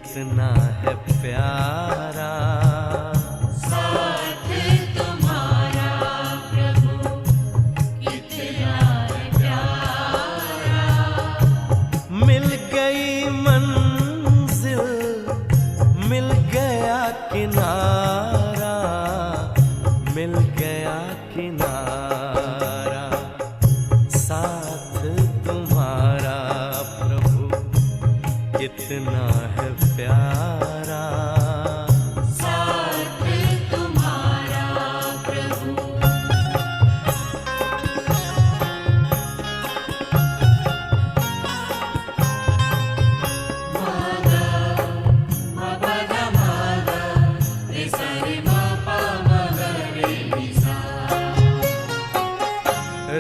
कितना है प्यारा साथ तुम्हारा प्रभु कितना है प्यारा। मिल गई मंजिल मिल गया किनारा मिल गया किनारा साथ तुम्हारा प्रभु कितना है प्यारा साथ तुम्हारा प्रभु।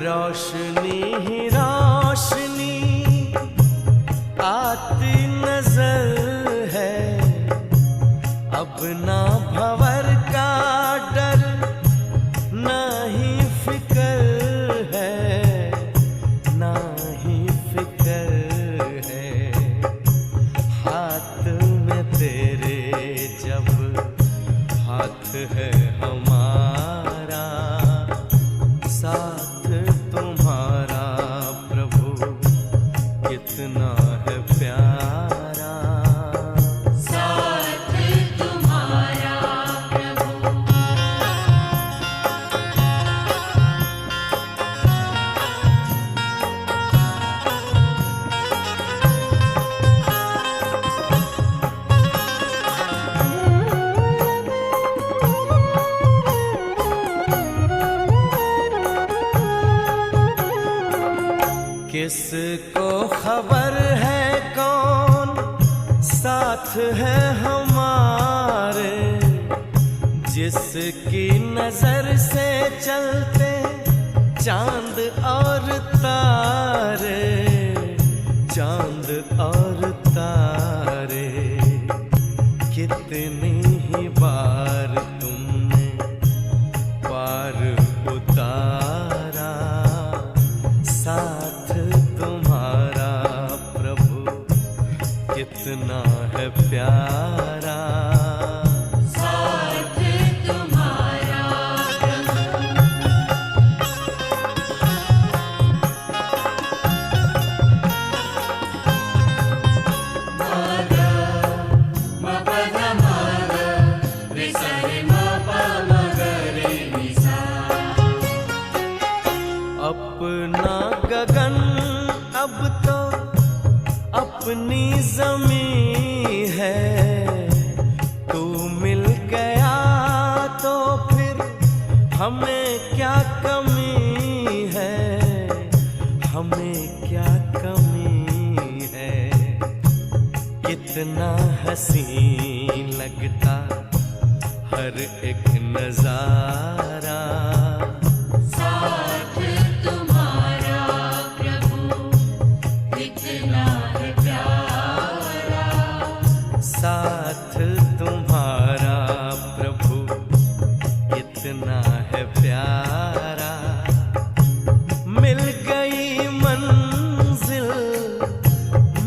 रोशनी ही रोशनी आती नजर है अब ना भंवर का डर ना ही फिकर है ना ही फिकर है हाथ में तेरे जब हाथ है हमारा साथ तुम्हारा प्रभु कितना है प्यारा साथ तुम्हारा प्रभु। किसको खबर है कौन साथ है हमारे जिसकी नजर से चलते चांद और तारे चांद और तारे कितनी ही बार तुमने पार उतारा साथ तुम्हारा प्रभु कितना है प्यारा साथ तुम्हारा प्रभु। अपना गगन अब तो अपनी जमीन है तू मिल गया तो फिर हमें क्या कमी है हमें क्या कमी है कितना हसीन लगता हर एक नजारा साथ तुम्हारा प्रभु कितना है प्यारा। साथ तुम्हारा प्रभु कितना है प्यारा मिल गई मंजिल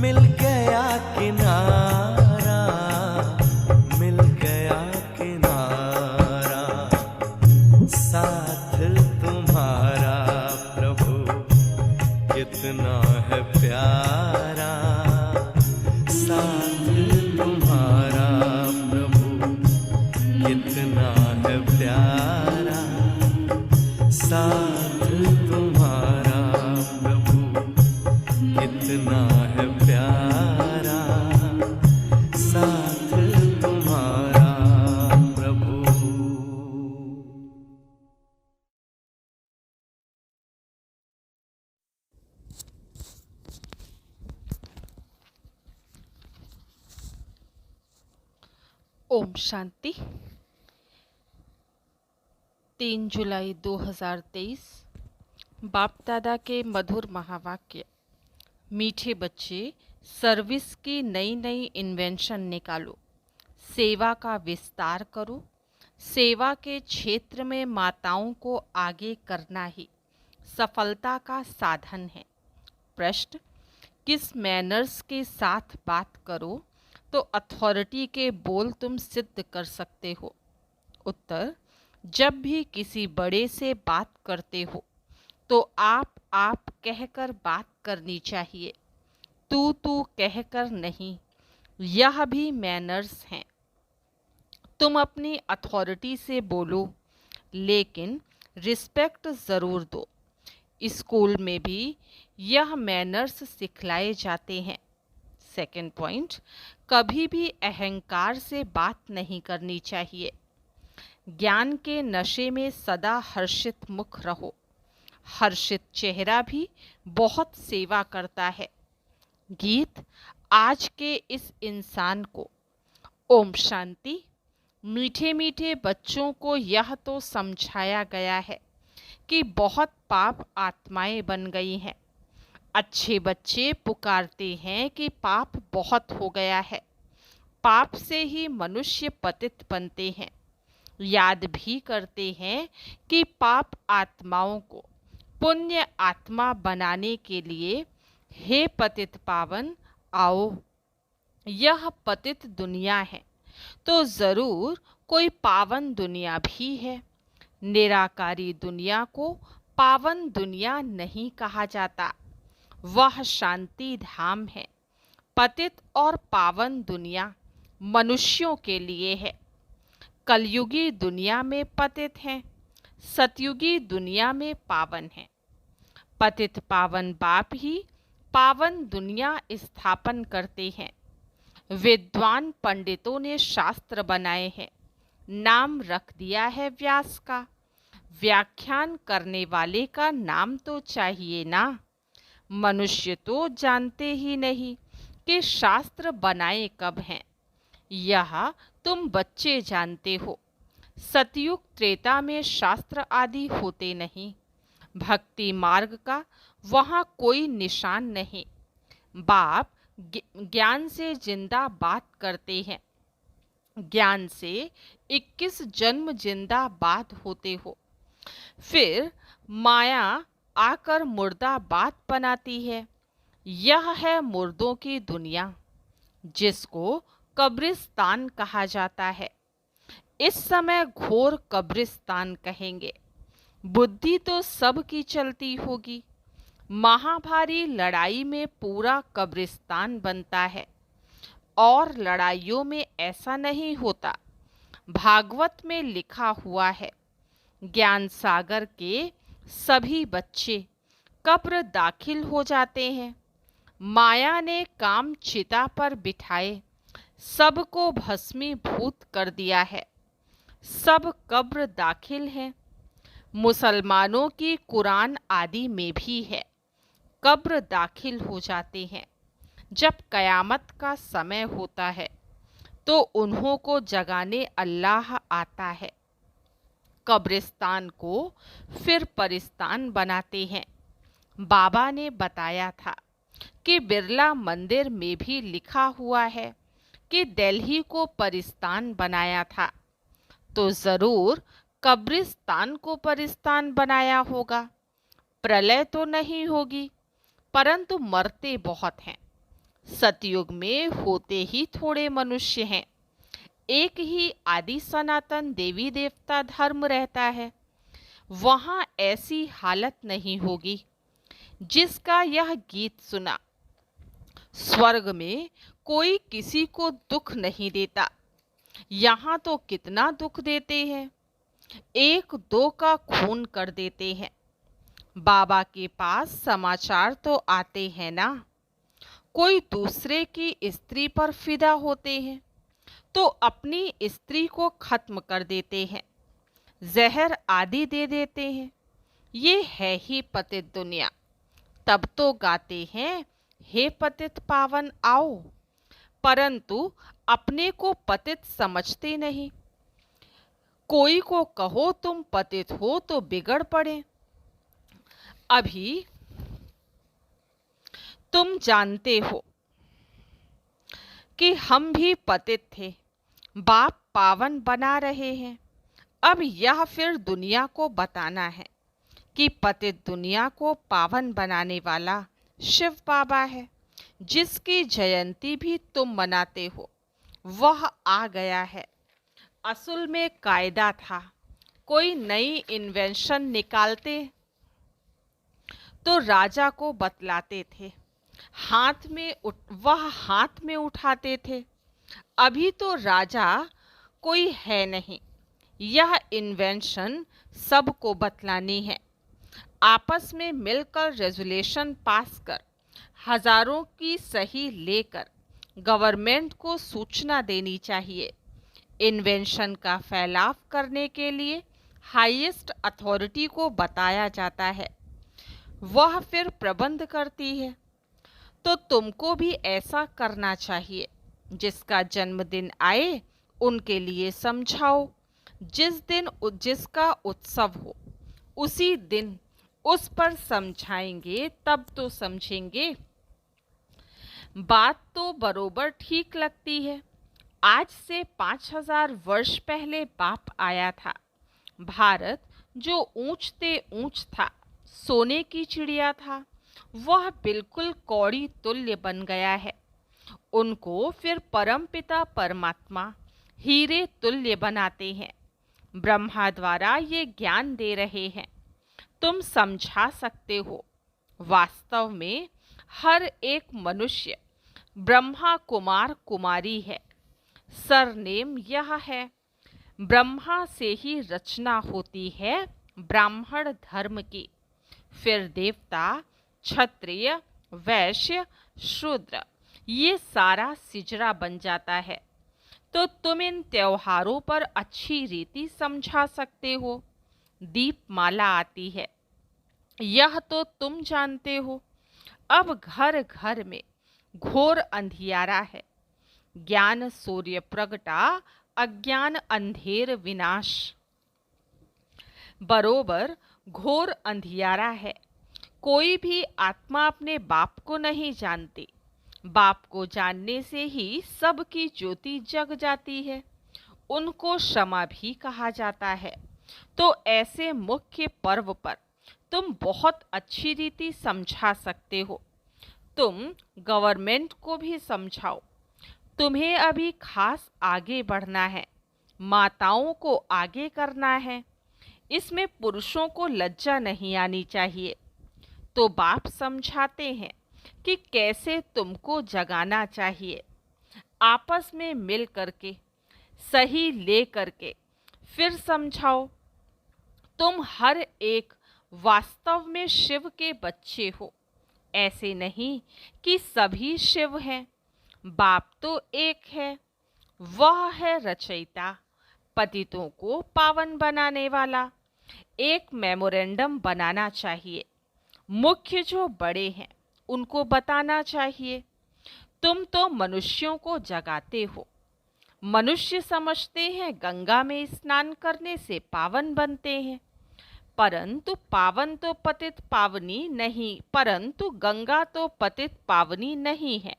मिल गया किनारा मिल गया किनारा साथ तुम्हारा प्रभु कितना है प्यारा साथ तुम्हारा प्रभु कितना है प्यारा साथ तुम्हारा प्रभु कितना है प्यारा साथ तुम्हारा प्रभु। ओम शांति। 3 जुलाई 2023 बाप दादा के मधुर महावाक्य। मीठे बच्चे, सर्विस की नई नई इन्वेंशन निकालो, सेवा का विस्तार करो। सेवा के क्षेत्र में माताओं को आगे करना ही सफलता का साधन है। प्रश्न, किस मैनर्स के साथ बात करो तो अथॉरिटी के बोल तुम सिद्ध कर सकते हो। उत्तर, जब भी किसी बड़े से बात करते हो तो आप कहकर बात करनी चाहिए, तू कहकर नहीं। यह भी मैनर्स हैं। तुम अपनी अथॉरिटी से बोलो, लेकिन रिस्पेक्ट ज़रूर दो। स्कूल में भी यह मैनर्स सिखलाए जाते हैं। सेकंड पॉइंट, कभी भी अहंकार से बात नहीं करनी चाहिए। ज्ञान के नशे में सदा हर्षित मुख रहो। हर्षित चेहरा भी बहुत सेवा करता है। गीत आज के इस इंसान को। ओम शांति। मीठे मीठे बच्चों को यह तो समझाया गया है कि बहुत पाप आत्माएं बन गई हैं। अच्छे बच्चे पुकारते हैं कि पाप बहुत हो गया है। पाप से ही मनुष्य पतित बनते हैं। याद भी करते हैं कि पाप आत्माओं को पुण्य आत्मा बनाने के लिए, हे पतित पावन आओ। यह पतित दुनिया है तो ज़रूर कोई पावन दुनिया भी है। निराकारी दुनिया को पावन दुनिया नहीं कहा जाता, वह शांति धाम है। पतित और पावन दुनिया मनुष्यों के लिए है। कलयुगी दुनिया में पतित हैं, सतयुगी दुनिया में पावन हैं। पतित पावन बाप ही पावन दुनिया स्थापन करते हैं। विद्वान पंडितों ने शास्त्र बनाए हैं, नाम रख दिया है व्यास का। व्याख्यान करने वाले का नाम तो चाहिए ना। मनुष्य तो जानते ही नहीं कि शास्त्र बनाए कब हैं। यह तुम बच्चे जानते हो। सतयुग त्रेता में शास्त्र आदि होते नहीं। भक्ति मार्ग का वहाँ कोई निशान नहीं। बाप ज्ञान से जिंदा बात करते हैं। ज्ञान से 21 जन्म जिंदा बात होते हो। फिर माया आकर मुर्दा बात बनाती है। यह है मुर्दों की दुनिया, जिसको कब्रिस्तान कहा जाता है। इस समय घोर कब्रिस्तान कहेंगे। बुद्धि तो सबकी चलती होगी। महाभारी लड़ाई में पूरा कब्रिस्तान बनता है, और लड़ाइयों में ऐसा नहीं होता। भागवत में लिखा हुआ है, ज्ञान सागर के सभी बच्चे कब्र दाखिल हो जाते हैं। माया ने काम चिता पर बिठाए सबको भस्मीभूत कर दिया है। सब कब्र दाखिल हैं। मुसलमानों की कुरान आदि में भी है, कब्र दाखिल हो जाते हैं। जब कयामत का समय होता है तो उन्हों को जगाने अल्लाह आता है। कब्रिस्तान को फिर परिस्तान बनाते हैं। बाबा ने बताया था कि बिरला मंदिर में भी लिखा हुआ है कि दिल्ली को परिस्तान बनाया था, तो ज़रूर कब्रिस्तान को परिस्तान बनाया होगा। प्रलय तो नहीं होगी, परंतु मरते बहुत हैं। सतयुग में होते ही थोड़े मनुष्य हैं। एक ही आदि सनातन देवी देवता धर्म रहता है। वहाँ ऐसी हालत नहीं होगी जिसका यह गीत सुना। स्वर्ग में कोई किसी को दुख नहीं देता। यहाँ तो कितना दुख देते हैं, एक दो का खून कर देते हैं। बाबा के पास समाचार तो आते हैं ना। कोई दूसरे की स्त्री पर फिदा होते हैं तो अपनी स्त्री को खत्म कर देते हैं, जहर आदि दे देते हैं। ये है ही पतित दुनिया। तब तो गाते हैं, हे पतित पावन आओ, परंतु अपने को पतित समझते नहीं। कोई को कहो तुम पतित हो तो बिगड़ पड़े। अभी तुम जानते हो कि हम भी पतित थे, बाप पावन बना रहे हैं। अब यह फिर दुनिया को बताना है कि पतित दुनिया को पावन बनाने वाला शिव बाबा है, जिसकी जयंती भी तुम मनाते हो। वह आ गया है। असल में कायदा था, कोई नई इन्वेंशन निकालते तो राजा को बतलाते थे, वह हाथ में उठाते थे। अभी तो राजा कोई है नहीं, यह इन्वेंशन सबको बतलानी है। आपस में मिलकर रेजोल्यूशन पास कर हजारों की सही लेकर गवर्नमेंट को सूचना देनी चाहिए। इन्वेंशन का फैलाव करने के लिए हाईएस्ट अथॉरिटी को बताया जाता है, वह फिर प्रबंध करती है। तो तुमको भी ऐसा करना चाहिए। जिसका जन्मदिन आए उनके लिए समझाओ। जिस दिन जिसका उत्सव हो उसी दिन उस पर समझाएंगे तब तो समझेंगे। बात तो बरोबर ठीक लगती है। आज से 5000 वर्ष पहले बाप आया था। भारत जो ऊंचते ऊंच था, सोने की चिड़िया था, वह बिल्कुल कौड़ी तुल्य बन गया है। उनको फिर परमपिता परमात्मा हीरे तुल्य बनाते हैं। ब्रह्मा द्वारा ये ज्ञान दे रहे हैं, तुम समझा सकते हो। वास्तव में हर एक मनुष्य ब्रह्मा कुमार कुमारी है। सरनेम यह है। ब्रह्मा से ही रचना होती है ब्राह्मण धर्म की, फिर देवता, क्षत्रिय, वैश्य, शूद्र, ये सारा सिजरा बन जाता है। तो तुम इन त्योहारों पर अच्छी रीति समझा सकते हो। दीपमाला आती है, यह तो तुम जानते हो। अब घर घर में घोर अंधियारा है। ज्ञान सूर्य प्रगटा, अज्ञान अंधेर विनाश। बरोबर घोर अंधियारा है। कोई भी आत्मा अपने बाप को नहीं जानती। बाप को जानने से ही सबकी ज्योति जग जाती है। उनको क्षमा भी कहा जाता है। तो ऐसे मुख्य पर्व पर तुम बहुत अच्छी रीति समझा सकते हो। तुम गवर्नमेंट को भी समझाओ। तुम्हें अभी खास आगे बढ़ना है, माताओं को आगे करना है। इसमें पुरुषों को लज्जा नहीं आनी चाहिए। तो बाप समझाते हैं कि कैसे तुमको जगाना चाहिए। आपस में मिल करके सही ले करके फिर समझाओ। तुम हर एक वास्तव में शिव के बच्चे हो। ऐसे नहीं कि सभी शिव हैं। बाप तो एक है, वह है रचयिता, पतितों को पावन बनाने वाला। एक मेमोरेंडम बनाना चाहिए। मुख्य जो बड़े हैं उनको बताना चाहिए। तुम तो मनुष्यों को जगाते हो। मनुष्य समझते हैं गंगा में स्नान करने से पावन बनते हैं, परंतु पावन तो पतित पावनी नहीं, परंतु गंगा तो पतित पावनी नहीं है।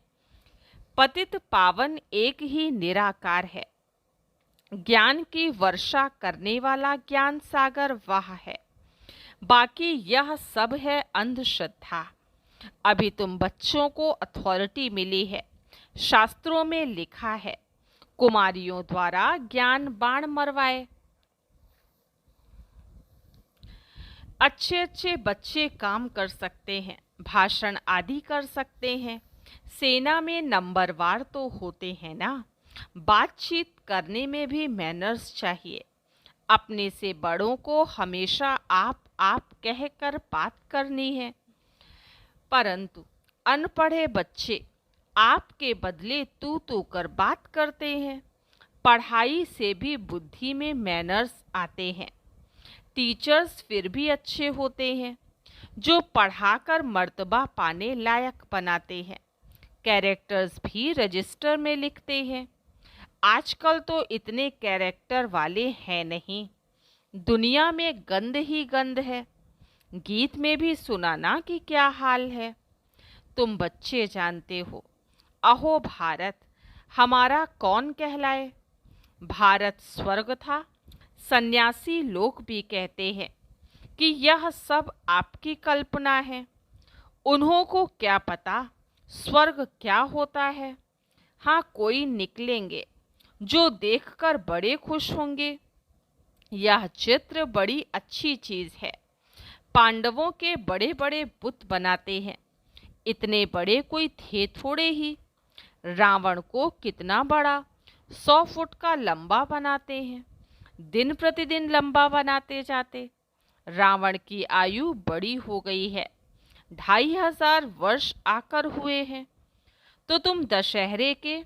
पतित पावन एक ही निराकार है। ज्ञान की वर्षा करने वाला ज्ञान सागर वह है। बाकी यह सब है अंधश्रद्धा। अभी तुम बच्चों को अथॉरिटी मिली है। शास्त्रों में लिखा है, कुमारियों द्वारा ज्ञान बाण मरवाए। अच्छे अच्छे बच्चे काम कर सकते हैं, भाषण आदि कर सकते हैं। सेना में नंबरवार तो होते हैं ना। बातचीत करने में भी मैनर्स चाहिए। अपने से बड़ों को हमेशा आप कहकर बात करनी है। परंतु अनपढ़े बच्चे आपके बदले तू कर बात करते हैं। पढ़ाई से भी बुद्धि में मैनर्स आते हैं। टीचर्स फिर भी अच्छे होते हैं जो पढ़ाकर मर्तबा पाने लायक बनाते हैं। कैरेक्टर्स भी रजिस्टर में लिखते हैं। आजकल तो इतने कैरेक्टर वाले हैं नहीं। दुनिया में गंद ही गंद है। गीत में भी सुना ना कि क्या हाल है। तुम बच्चे जानते हो। अहो भारत हमारा कौन कहलाए। भारत स्वर्ग था। सन्यासी लोग भी कहते हैं कि यह सब आपकी कल्पना है। उन्हों को क्या पता स्वर्ग क्या होता है। हाँ, कोई निकलेंगे जो देखकर बड़े खुश होंगे। यह चित्र बड़ी अच्छी चीज है। पांडवों के बड़े बड़े बुत बनाते हैं, इतने बड़े कोई थे थोड़े ही। रावण को कितना बड़ा 100 फुट का लंबा बनाते हैं, दिन प्रतिदिन लंबा बनाते जाते। रावण की आयु बड़ी हो गई है, 2500 वर्ष आकर हुए हैं। तो तुम दशहरे के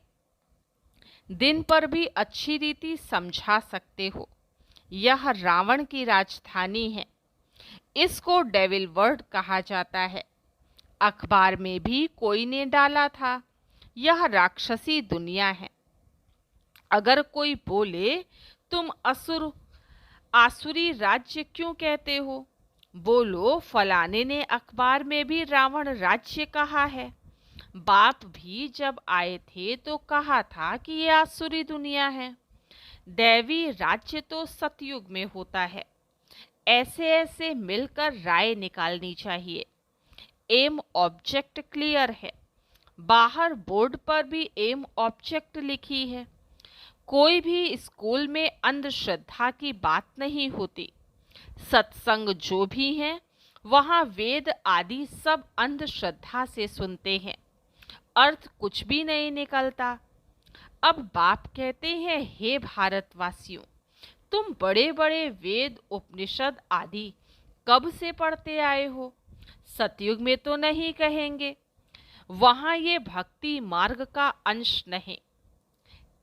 दिन पर भी अच्छी रीति समझा सकते हो। यह रावण की राजधानी है। इसको डेविल वर्ल्ड कहा जाता है। अखबार में भी कोई ने डाला था, यह राक्षसी दुनिया है। अगर कोई बोले तुम आसुरी राज्य क्यों कहते हो, बोलो फलाने ने अखबार में भी रावण राज्य कहा है। बाप भी जब आए थे तो कहा था कि ये आसुरी दुनिया है। दैवी राज्य तो सतयुग में होता है। ऐसे ऐसे मिलकर राय निकालनी चाहिए। एम ऑब्जेक्ट क्लियर है। बाहर बोर्ड पर भी एम ऑब्जेक्ट लिखी है। कोई भी स्कूल में अंधश्रद्धा की बात नहीं होती। सत्संग जो भी है वहाँ वेद आदि सब अंधश्रद्धा से सुनते हैं, अर्थ कुछ भी नहीं निकलता। अब बाप कहते हैं, हे भारतवासियों, तुम बड़े बड़े वेद उपनिषद आदि कब से पढ़ते आए हो? सतयुग में तो नहीं कहेंगे, वहाँ ये भक्ति मार्ग का अंश नहीं।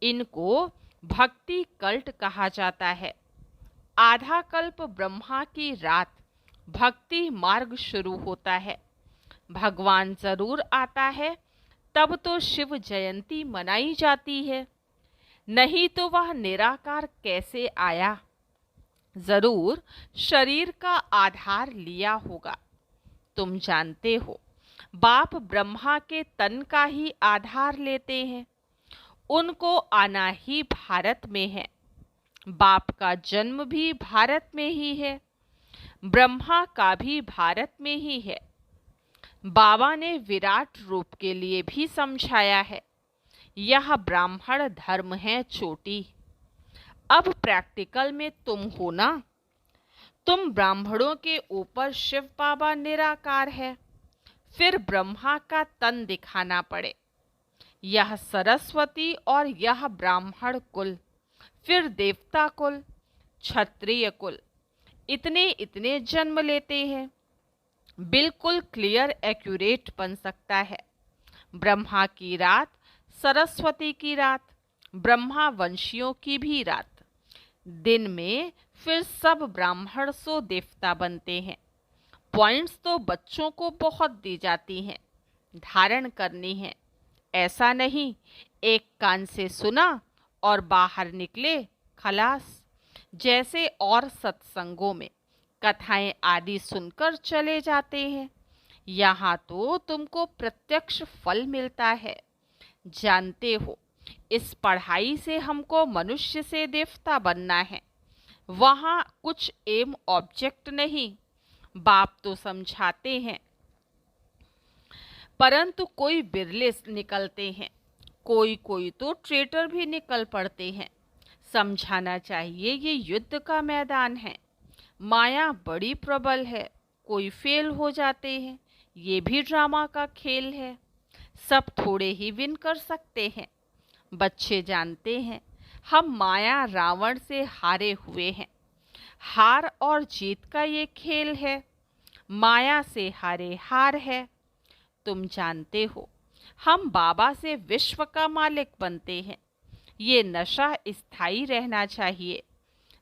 इनको भक्ति कल्ट कहा जाता है। आधा कल्प ब्रह्मा की रात भक्ति मार्ग शुरू होता है। भगवान जरूर आता है, तब तो शिव जयंती मनाई जाती है, नहीं तो वह निराकार कैसे आया? जरूर शरीर का आधार लिया होगा। तुम जानते हो, बाप ब्रह्मा के तन का ही आधार लेते हैं। उनको आना ही भारत में है। बाप का जन्म भी भारत में ही है, ब्रह्मा का भी भारत में ही है। बाबा ने विराट रूप के लिए भी समझाया है, यह ब्राह्मण धर्म है चोटी। अब प्रैक्टिकल में तुम हो ना। तुम ब्राह्मणों के ऊपर शिव बाबा निराकार है, फिर ब्रह्मा का तन दिखाना पड़े। यह सरस्वती और यह ब्राह्मण कुल, फिर देवता कुल, क्षत्रिय कुल, इतने इतने जन्म लेते हैं। बिल्कुल क्लियर एक्यूरेट बन सकता है। ब्रह्मा की रात, सरस्वती की रात, ब्रह्मा वंशियों की भी रात। दिन में फिर सब ब्राह्मण सो देवता बनते हैं। पॉइंट्स तो बच्चों को बहुत दी जाती हैं, धारण करनी है। ऐसा नहीं एक कान से सुना और बाहर निकले खलास। जैसे और सत्संगों में कथाएं आदि सुनकर चले जाते हैं, यहाँ तो तुमको प्रत्यक्ष फल मिलता है। जानते हो, इस पढ़ाई से हमको मनुष्य से देवता बनना है। वहाँ कुछ एम ऑब्जेक्ट नहीं। बाप तो समझाते हैं, परंतु कोई बिरले निकलते हैं, कोई कोई तो ट्रेटर भी निकल पड़ते हैं। समझाना चाहिए ये युद्ध का मैदान है। माया बड़ी प्रबल है, कोई फेल हो जाते हैं, ये भी ड्रामा का खेल है। सब थोड़े ही विन कर सकते हैं। बच्चे जानते हैं हम माया रावण से हारे हुए हैं। हार और जीत का ये खेल है। माया से हारे हार है। तुम जानते हो, हम बाबा से विश्व का मालिक बनते हैं। ये नशा स्थायी रहना चाहिए।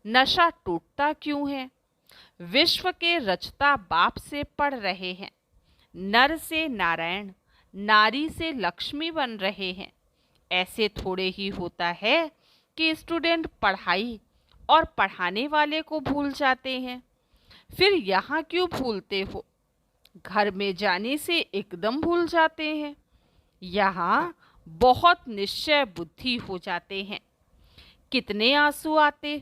नशा टूटता क्यों है? विश्व के रचता बाप से पढ़ रहे हैं। नर से नारायण, नारी से लक्ष्मी बन रहे हैं। ऐसे थोड़े ही होता है कि स्टूडेंट पढ़ाई और पढ़ाने वाले को भूल जाते हैं। फिर यहाँ क्यों भूलते हो? घर में जाने से एकदम भूल जाते हैं। यहाँ बहुत निश्चय बुद्धि हो जाते हैं। कितने आंसू आते,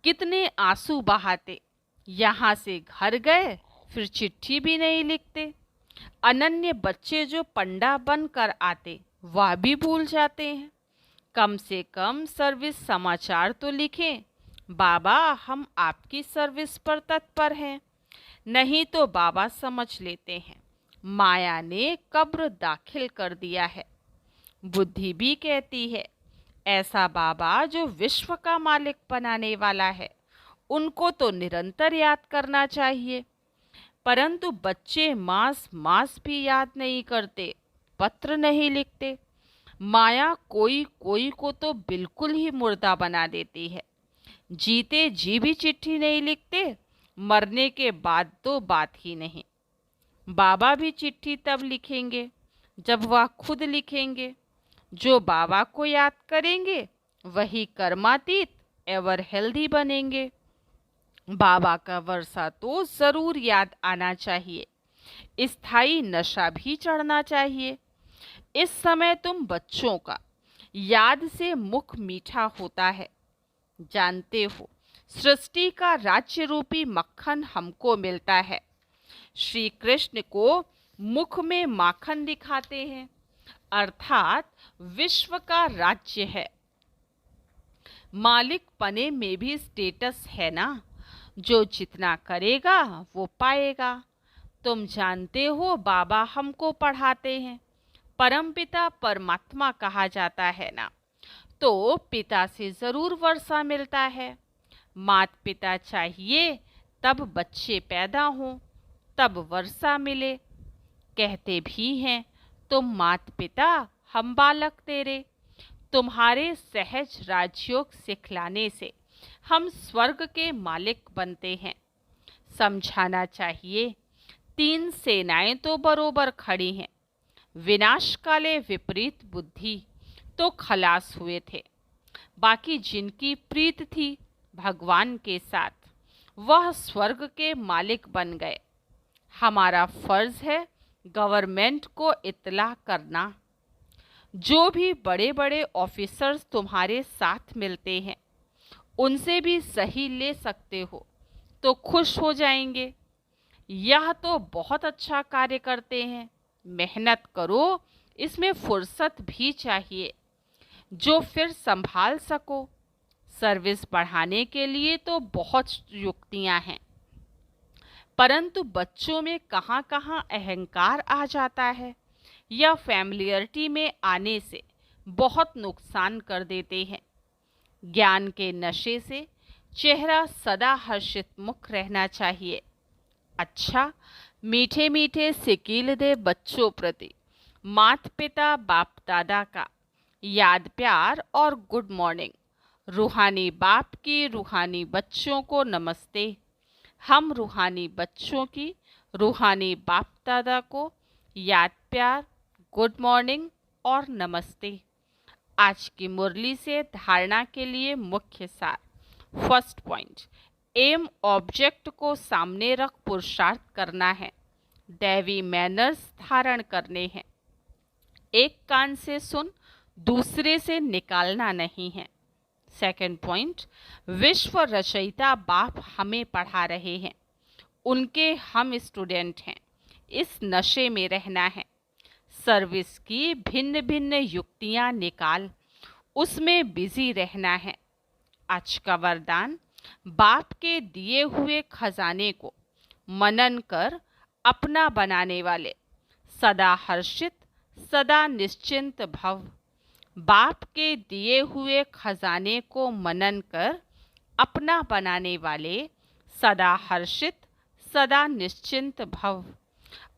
कितने आंसू बहाते। यहाँ से घर गए फिर चिट्ठी भी नहीं लिखते। अनन्य बच्चे जो पंडा बनकर आते वह भी भूल जाते हैं। कम से कम सर्विस समाचार तो लिखें, बाबा हम आपकी सर्विस पर तत्पर हैं। नहीं तो बाबा समझ लेते हैं माया ने कब्र दाखिल कर दिया है। बुद्धि भी कहती है ऐसा बाबा जो विश्व का मालिक बनाने वाला है, उनको तो निरंतर याद करना चाहिए। परंतु बच्चे मास मास भी याद नहीं करते, पत्र नहीं लिखते। माया कोई कोई को तो बिल्कुल ही मुर्दा बना देती है। जीते जी भी चिट्ठी नहीं लिखते, मरने के बाद तो बात ही नहीं। बाबा भी चिट्ठी तब लिखेंगे जब वह खुद लिखेंगे। जो बाबा को याद करेंगे वही कर्मातीत एवर हेल्दी बनेंगे। बाबा का वर्षा तो जरूर याद आना चाहिए। स्थायी नशा भी चढ़ना चाहिए। इस समय तुम बच्चों का याद से मुख मीठा होता है। जानते हो सृष्टि का राज्य रूपी मक्खन हमको मिलता है। श्री कृष्ण को मुख में माखन दिखाते हैं, अर्थात विश्व का राज्य है। मालिक पने में भी स्टेटस है ना, जो जितना करेगा वो पाएगा। तुम जानते हो बाबा हमको पढ़ाते हैं, परमपिता परमात्मा कहा जाता है ना, तो पिता से जरूर वर्षा मिलता है। मात पिता चाहिए तब बच्चे पैदा हों, तब वर्षा मिले। कहते भी हैं तुम मात पिता हम बालक तेरे, तुम्हारे सहज राजयोग सिखलाने से हम स्वर्ग के मालिक बनते हैं। समझाना चाहिए 3 सेनाएं तो बरोबर खड़ी हैं। विनाश काले विपरीत बुद्धि तो खलास हुए थे। बाकी जिनकी प्रीत थी भगवान के साथ, वह स्वर्ग के मालिक बन गए। हमारा फर्ज है गवर्नमेंट को इत्तला करना। जो भी बड़े बड़े ऑफिसर्स तुम्हारे साथ मिलते हैं, उनसे भी सही ले सकते हो तो खुश हो जाएंगे। यह तो बहुत अच्छा कार्य करते हैं, मेहनत करो, इसमें फुर्सत भी चाहिए जो फिर संभाल सको। सर्विस बढ़ाने के लिए तो बहुत युक्तियां हैं, परंतु बच्चों में कहाँ कहाँ अहंकार आ जाता है या फैमिलियरिटी में आने से बहुत नुकसान कर देते हैं। ज्ञान के नशे से चेहरा सदा हर्षित मुख रहना चाहिए। अच्छा, मीठे मीठे सिकील दे बच्चों प्रति मात पिता बाप दादा का याद प्यार और गुड मॉर्निंग। रूहानी बाप की रूहानी बच्चों को नमस्ते। हम रूहानी बच्चों की रूहानी बाप दादा को याद प्यार, गुड मॉर्निंग और नमस्ते। आज की मुरली से धारणा के लिए मुख्य सार। फर्स्ट पॉइंट, एम ऑब्जेक्ट को सामने रख पुरुषार्थ करना है। दैवी मैनर्स धारण करने हैं। एक कान से सुन, दूसरे से निकालना नहीं है। सेकंड पॉइंट, विश्व रचयिता बाप हमें पढ़ा रहे हैं, उनके हम स्टूडेंट हैं। इस नशे में रहना है। सर्विस की भिन्न भिन्न युक्तियां निकाल, उसमें बिजी रहना है। आज का वरदान, बाप के दिए हुए खजाने को मनन कर अपना बनाने वाले सदा हर्षित सदा निश्चिंत भव। बाप के दिए हुए खजाने को मनन कर अपना बनाने वाले सदा हर्षित सदा निश्चिंत भव।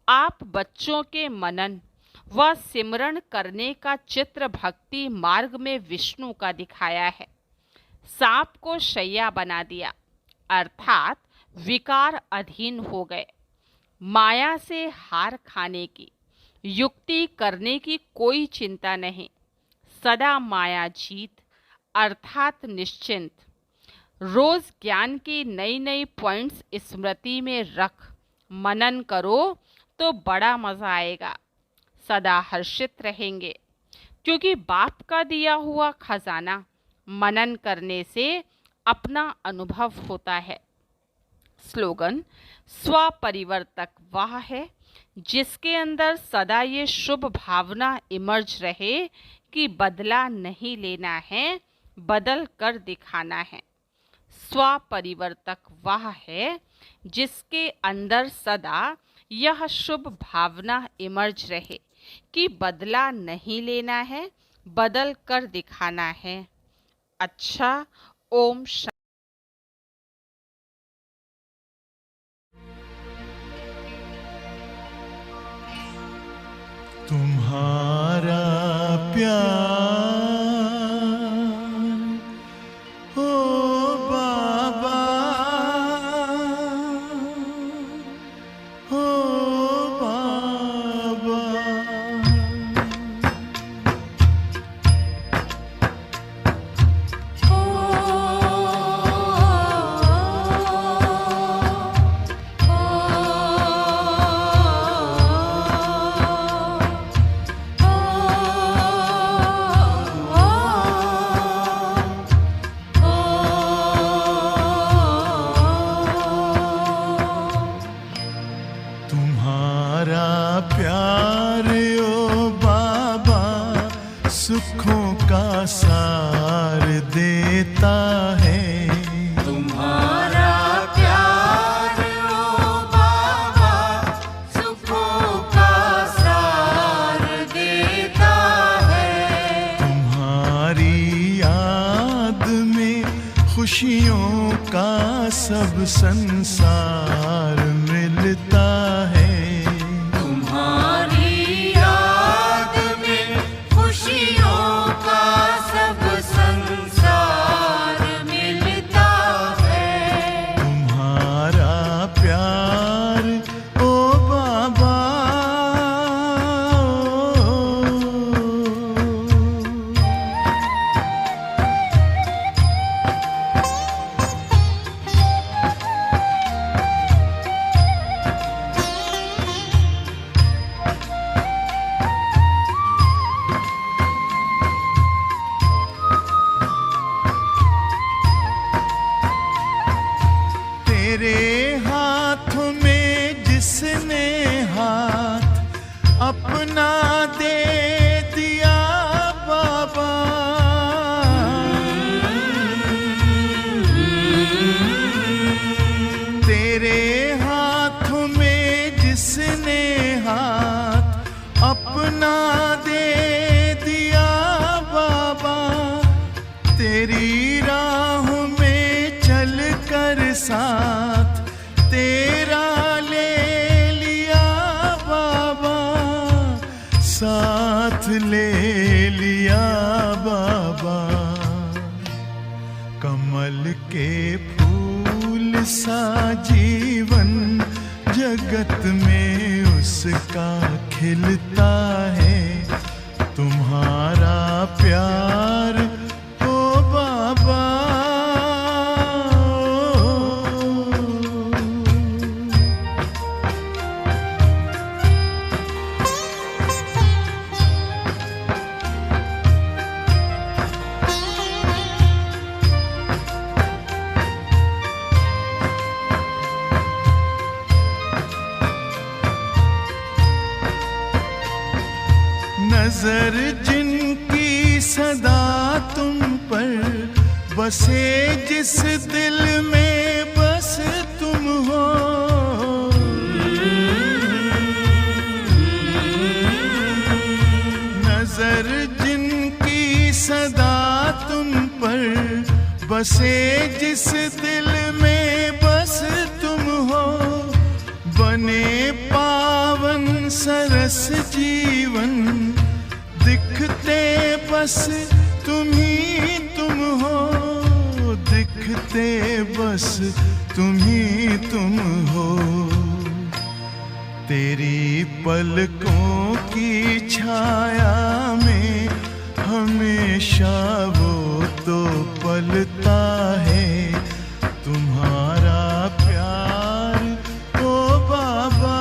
आप बच्चों के मनन व सिमरण करने का चित्र भक्ति मार्ग में विष्णु का दिखाया है। सांप को शैया बना दिया, अर्थात विकार अधीन हो गए। माया से हार खाने की युक्ति करने की कोई चिंता नहीं। सदा माया जीत, अर्थात निश्चिंत। रोज ज्ञान की नई नई पॉइंट्स स्मृति में रख मनन करो तो बड़ा मजा आएगा। सदा हर्षित रहेंगे, क्योंकि बाप का दिया हुआ खजाना मनन करने से अपना अनुभव होता है। स्लोगन, स्वपरिवर्तक वह है जिसके अंदर सदा ये शुभ भावना इमर्ज रहे कि बदला नहीं लेना है, बदल कर दिखाना है। स्वपरिवर्तक वह है जिसके अंदर सदा यह शुभ भावना इमर्ज रहे कि बदला नहीं लेना है, बदल कर दिखाना है। अच्छा, ओम शांति। तुम्हारा प्यार ओ बाबा, ओ बाबा। तुम्हारा प्यार ओ बाबा सुखों का सार देता है। तुम्हारा प्यार ओ बाबा सुखों का सार देता है। तुम्हारी याद में खुशियों का सब संसार मिलता है। तुम्हारी याद में खुशियों का सब संसार मिलता है। तुम्हारा प्यार ओ बाबा, तेरे हाथों में जिसने हाथ अपना दे दिया बाबा, तेरे हाथों में जिसने हाथ अपना दे दिया बाबा, तेरी राहों में चल कर साथ तेरा ले लिया बाबा, साथ ले लिया बाबा। कमल के फूल सा जीवन जगत में उसका खिलता है। तुम्हारा प्यार ओ बाबा, नजर जिनकी सदा तुम पर बसे, जिस दिल में बस तुम हो, नजर जिनकी सदा तुम पर बसे, जिस दिल में बस तुम हो, बने पावन सरस जीवन दिखते बस तुम ही तुम हो, दिखते बस तुम ही तुम हो। तेरी पलकों की छाया में हमेशा वो तो पलता है। तुम्हारा प्यार ओ बाबा,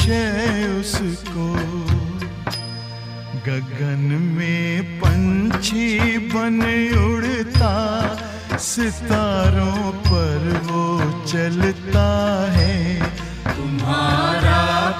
परिचय उसको। गगन में पंछी बन उड़ता, सितारों पर वो चलता है। तुम्हारा